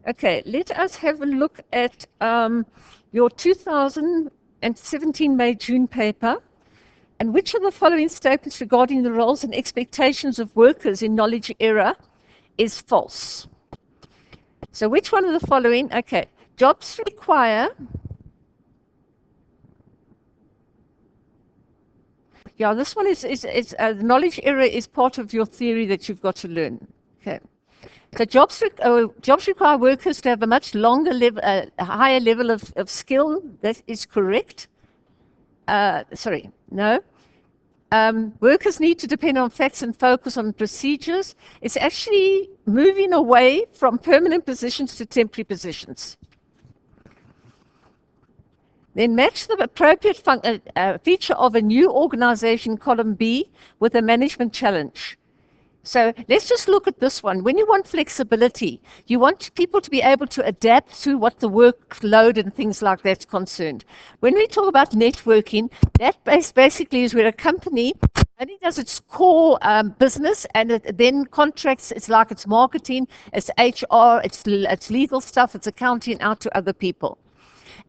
Okay, let us have a look at your 2017 May-June paper. And which of the following statements regarding the roles and expectations of workers in knowledge era is false? So which one of the following? Okay, jobs require. Yeah, this one is the knowledge era is part of your theory that you've got to learn. Okay. So jobs require workers to have a much longer level, a higher level of skill. That is correct. Sorry, no. Workers need to depend on facts and focus on procedures. It's actually moving away from permanent positions to temporary positions. Then match the appropriate feature of a new organization, column B, with a management challenge. So let's just look at this one. When you want flexibility, you want people to be able to adapt to what the workload and things like that's concerned. When we talk about networking, that basically is where a company only does its core business, and it then contracts. It's like it's marketing, it's HR, it's legal stuff, it's accounting out to other people.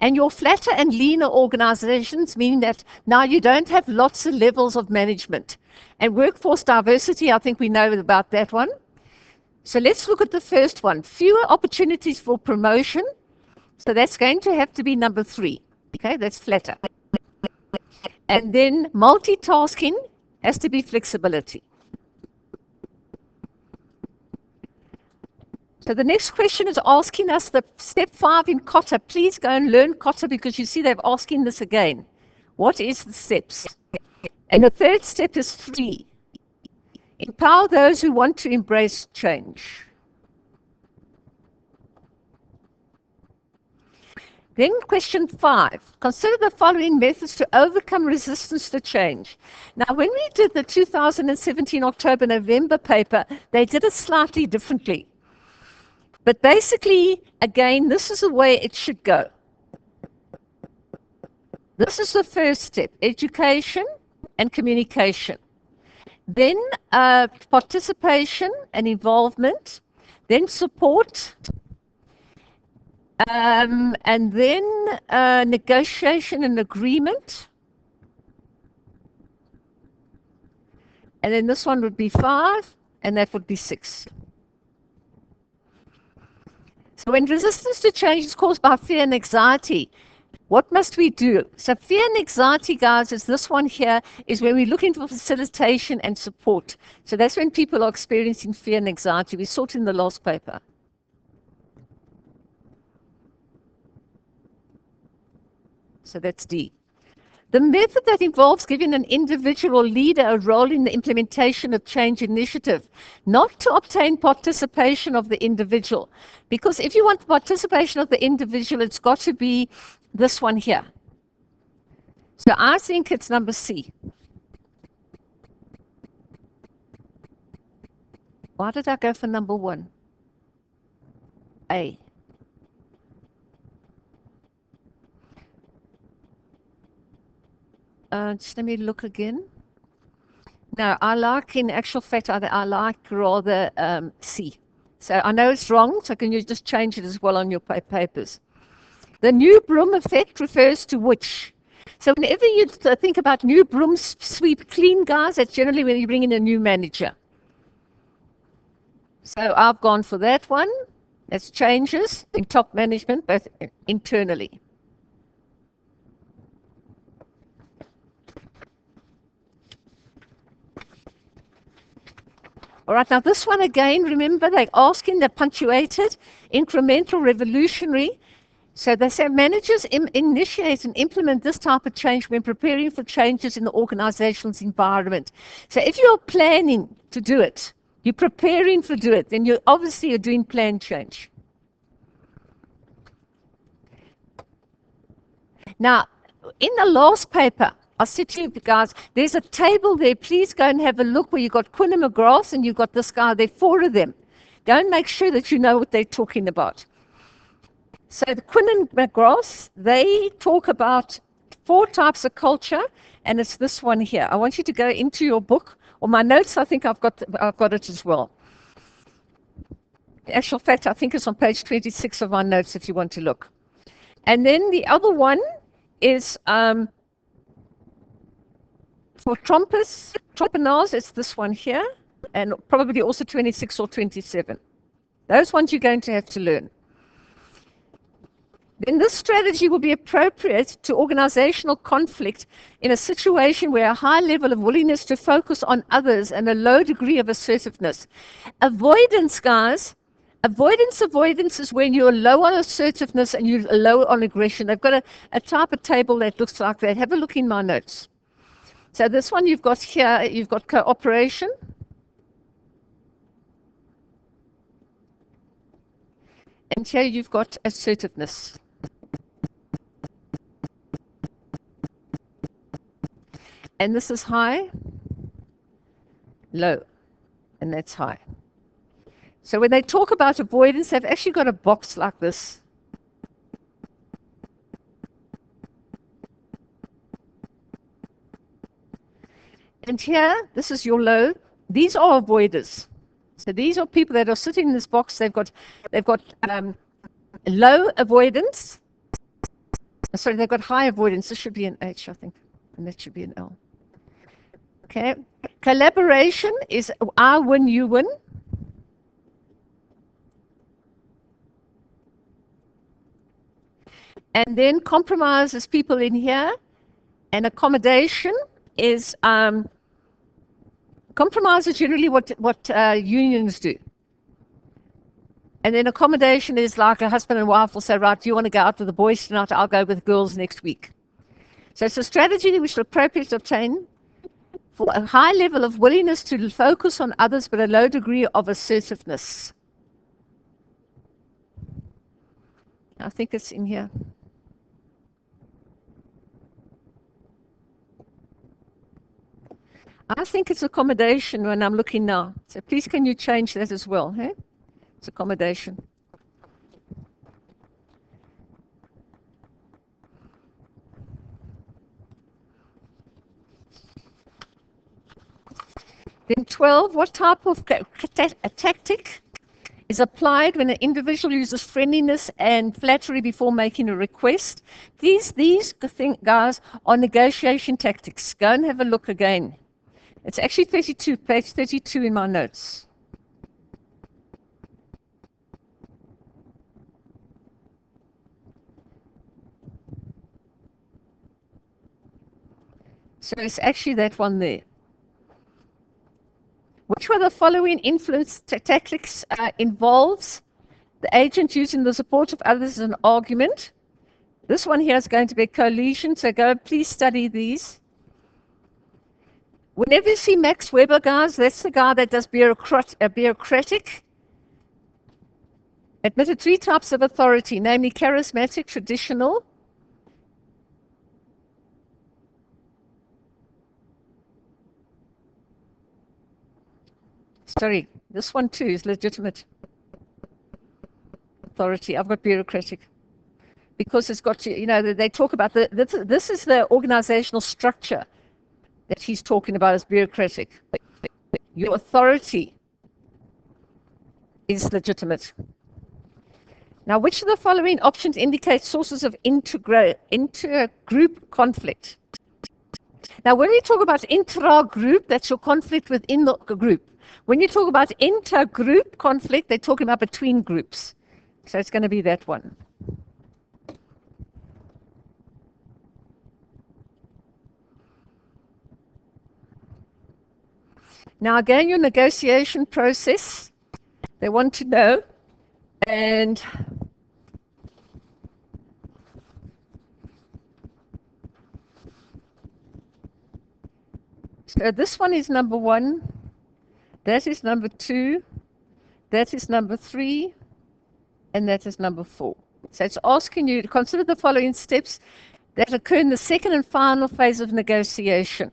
And your flatter and leaner organizations mean that now you don't have lots of levels of management. And workforce diversity, I think we know about that one. So let's look at the first one. Fewer opportunities for promotion. So that's going to have to be number 3. Okay, that's flatter. And then multitasking has to be flexibility. So the next question is asking us the step 5 in Kotter. Please go and learn Kotter, because you see they're asking this again. What is the steps? And the third step is 3. Empower those who want to embrace change. Then question 5. Consider the following methods to overcome resistance to change. Now, when we did the 2017 October-November paper, they did it slightly differently. But basically, again, this is the way it should go. This is the first step, education and communication. Then participation and involvement. Then support. And then negotiation and agreement. And then this one would be 5, and that would be 6. So when resistance to change is caused by fear and anxiety, what must we do? So fear and anxiety, guys, is this one here, is where we're looking for facilitation and support. So that's when people are experiencing fear and anxiety. We saw it in the last paper. So that's D. The method that involves giving an individual leader a role in the implementation of change initiative, not to obtain participation of the individual. Because if you want participation of the individual, it's got to be this one here. So I think it's number C. Why did I go for number 1? A. Just let me look again. No, I like, in actual fact, I like rather C. So I know it's wrong, so can you just change it as well on your papers? The new broom effect refers to which? So whenever you think about new broom sweep clean, guys, that's generally when you bring in a new manager. So I've gone for that one. That's changes in top management, both internally. All right, now this one again, remember they're asking, they're punctuated, incremental, revolutionary. So they say managers initiate and implement this type of change when preparing for changes in the organization's environment. So if you're planning to do it, you're preparing to do it, then you obviously are doing plan change. Now, in the last paper, I said to you guys, there's a table there. Please go and have a look where you've got Quinn and McGrath and you've got this guy. There are 4 of them. Go and make sure that you know what they're talking about. So the Quinn and McGrath, they talk about 4 types of culture, and it's this one here. I want you to go into your book, or my notes, I think I've got it as well. In actual fact, I think it's on page 26 of my notes if you want to look. And then the other one is for trompinars, it's this one here, and probably also 26 or 27. Those ones you're going to have to learn. Then this strategy will be appropriate to organizational conflict in a situation where a high level of willingness to focus on others and a low degree of assertiveness. Avoidance, guys, avoidance is when you're low on assertiveness and you're low on aggression. They've got a type of table that looks like that. Have a look in my notes. So this one you've got here, you've got cooperation. And here you've got assertiveness. And this is high, low, and that's high. So when they talk about avoidance, they've actually got a box like this. And here, this is your low. These are avoiders. So these are people that are sitting in this box. They've got low avoidance. Sorry, they've got high avoidance. This should be an H, I think, and that should be an L. Okay. Collaboration is I win, you win. And then compromise is people in here, and accommodation is compromise is generally what unions do. And then accommodation is like a husband and wife will say, right, do you want to go out with the boys tonight? I'll go with girls next week. So it's a strategy which is appropriate to obtain for a high level of willingness to focus on others, but a low degree of assertiveness. I think it's in here. I think it's accommodation when I'm looking now. So please can you change that as well? Hey? It's accommodation. Then 12, what type of a tactic is applied when an individual uses friendliness and flattery before making a request? These guys, are negotiation tactics. Go and have a look again. It's actually 32, page 32 in my notes. So it's actually that one there. Which one of the following influence tactics involves the agent using the support of others as an argument? This one here is going to be coalition, so go please study these. Whenever you see Max Weber, guys, that's the guy that does bureaucratic. Admitted 3 types of authority, namely charismatic, traditional. Sorry, this one too is legitimate authority. I've got bureaucratic. Because it's got to, you know, they talk about this is the organizational structure that he's talking about as bureaucratic. Your authority is legitimate. Now, which of the following options indicate sources of intergroup conflict? Now, when we talk about intra-group, that's your conflict within the group. When you talk about intergroup conflict, they're talking about between groups. So it's going to be that one. Now, again, your negotiation process, they want to know, and so this one is number 1, that is number 2, that is number 3, and that is number 4. So it's asking you to consider the following steps that occur in the second and final phase of negotiation.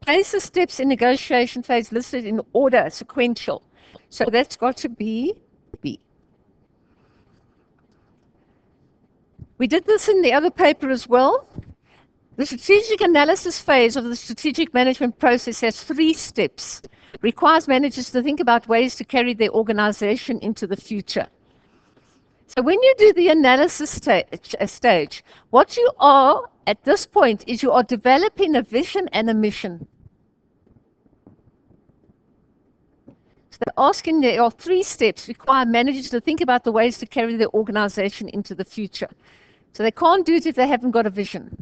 Place the steps in negotiation phase listed in order, sequential. So that's got to be B. We did this in the other paper as well. The strategic analysis phase of the strategic management process has 3 steps. requires managers to think about ways to carry their organization into the future. So when you do the analysis stage, what you are at this point is you are developing a vision and a mission. So they're asking, there are 3 steps require managers to think about the ways to carry their organization into the future. So they can't do it if they haven't got a vision.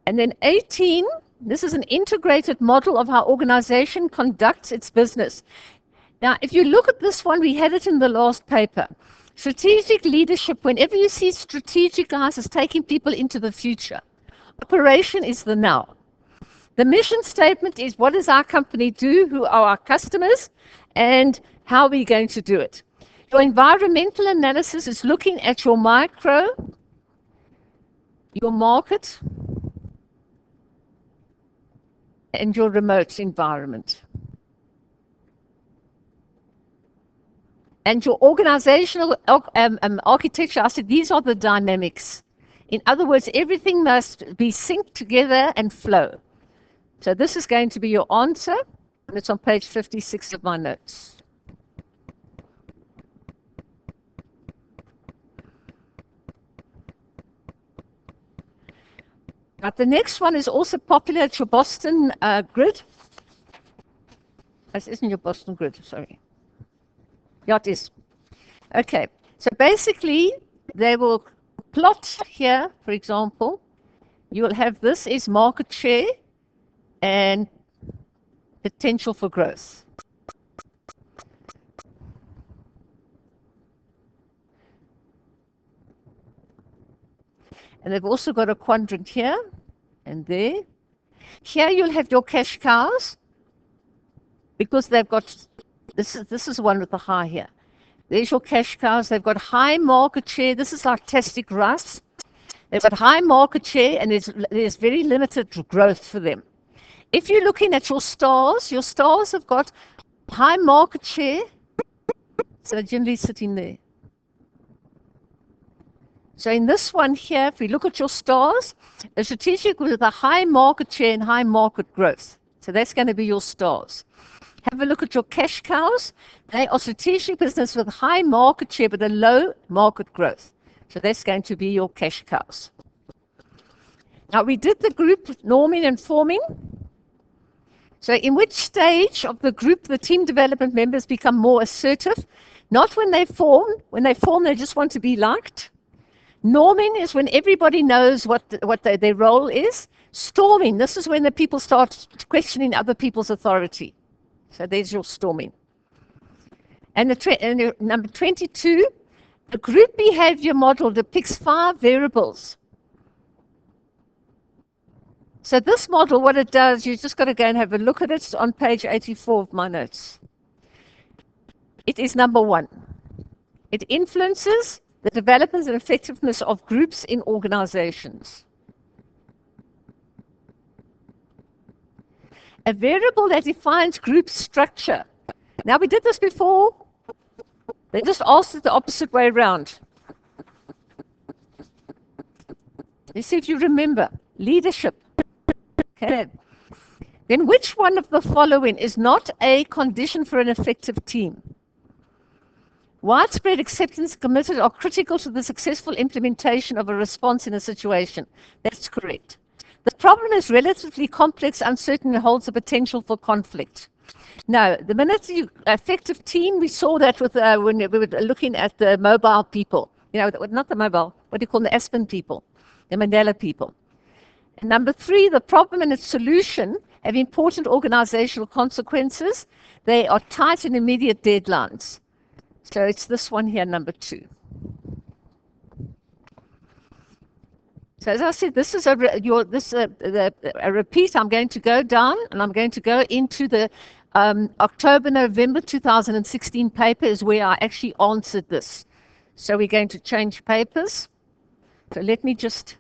And then 18, this is an integrated model of how organization conducts its business. Now, if you look at this one, we had it in the last paper. Strategic leadership, whenever you see strategic, guys, is taking people into the future. Operation is the now. The mission statement is what does our company do, who are our customers, and how are we going to do it. Your environmental analysis is looking at your micro, your market, and your remote environment. And your organizational architecture, I said these are the dynamics. In other words, everything must be synced together and flow. So this is going to be your answer, and it's on page 56 of my notes. But the next one is also popular at your Boston grid. This isn't your Boston grid, sorry. Yeah, it is. Okay, so basically they will plot here, for example, you will have this is market share and potential for growth. And they've also got a quadrant here and there. Here you'll have your cash cows because they've got, this is the one with the high here. There's your cash cows. They've got high market share. This is like tastic rice. They've got high market share and there's very limited growth for them. If you're looking at your stars have got high market share. So they're generally sitting there. So in this one here, if we look at your stars, a strategic with a high market share and high market growth. So that's going to be your stars. Have a look at your cash cows. They are strategic business with high market share but a low market growth. So that's going to be your cash cows. Now we did the group norming and forming. So in which stage of the group the team development members become more assertive? Not when they form. When they form, they just want to be liked. Norming is when everybody knows what their role is. Storming, this is when the people start questioning other people's authority. So there's your storming. And number 22, the group behavior model depicts 5 variables. So this model, what it does, you just got to go and have a look at it. It's on page 84 of my notes. It is number 1. It influences the development and effectiveness of groups in organizations. A variable that defines group structure. Now we did this before. They just asked it the opposite way around. Let's see if you remember. Leadership. Okay. Then which one of the following is not a condition for an effective team? Widespread acceptance committed are critical to the successful implementation of a response in a situation. That's correct. The problem is relatively complex, uncertain, and holds the potential for conflict. Now, the minute you effective team, we saw that with when we were looking at the mobile people. You know, not the mobile, what do you call them, the Aspen people, the Mandela people. And number 3, the problem and its solution have important organizational consequences. They are tight and immediate deadlines. So it's this one here, number 2. So as I said, this is a repeat. I'm going to go down and I'm going to go into the October-November 2016 paper is where I actually answered this. So we're going to change papers. So let me just